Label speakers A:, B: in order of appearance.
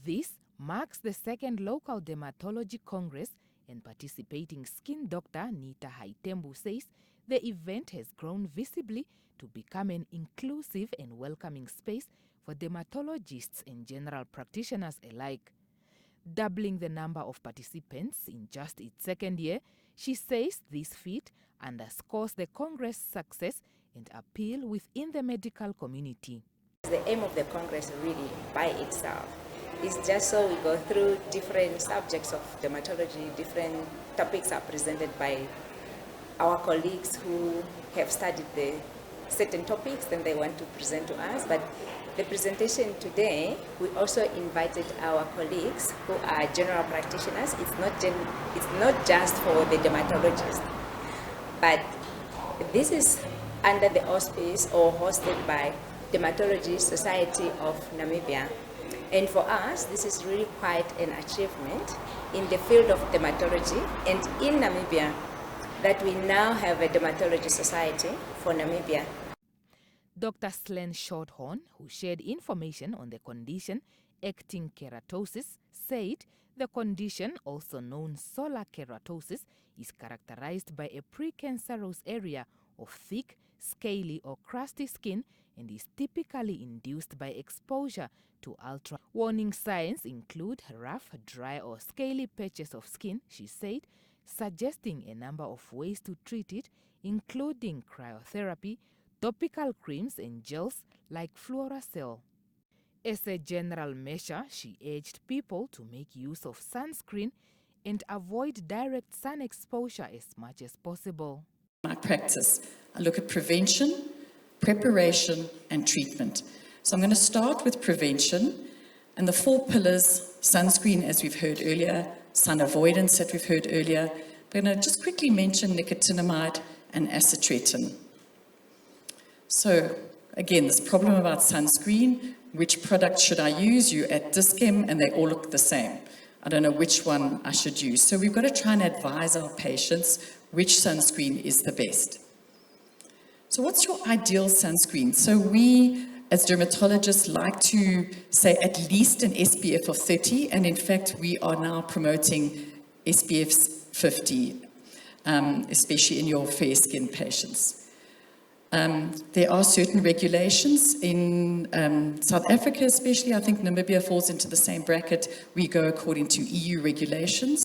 A: This marks the second local dermatology congress, and participating skin doctor Nita Haitembu says the event has grown visibly to become an inclusive and welcoming space for dermatologists and general practitioners alike. Doubling the number of participants in just its second year, she says this feat underscores the Congress' success and appeal within the medical community.
B: The aim of the Congress really by itself is just so we go through different subjects of dermatology, different topics are presented by our colleagues who have studied the certain topics, then they want to present to us. But the presentation today, we also invited our colleagues who are general practitioners. It's not just for the dermatologists, but this is under the auspice or hosted by Dermatology Society of Namibia. And for us, this is really quite an achievement in the field of dermatology and in Namibia that we now have a Dermatology Society for Namibia.
A: Dr. Slen Shorthorn, who shared information on the condition actin keratosis, said the condition, also known solar keratosis, is characterized by a precancerous area of thick, scaly or crusty skin and is typically induced by exposure to ultra. Warning signs include rough, dry or scaly patches of skin, she said, suggesting a number of ways to treat it, including cryotherapy, topical creams and gels like Fluoracell. As a general measure, she urged people to make use of sunscreen and avoid direct sun exposure as much as possible.
C: My practice, I look at prevention, preparation and treatment. So I'm going to start with prevention and the 4 pillars: sunscreen, as we've heard earlier, sun avoidance that we've heard earlier. I'm going to just quickly mention nicotinamide and acetretin. So again, this problem about sunscreen, which product should I use? You're at Dischem and they all look the same. I don't know which one I should use. So we've got to try and advise our patients which sunscreen is the best. So what's your ideal sunscreen? So we, as dermatologists, like to say at least an SPF of 30, and in fact, we are now promoting SPF 50, especially in your fair skin patients. There are certain regulations in South Africa especially. I think Namibia falls into the same bracket. We go according to EU regulations.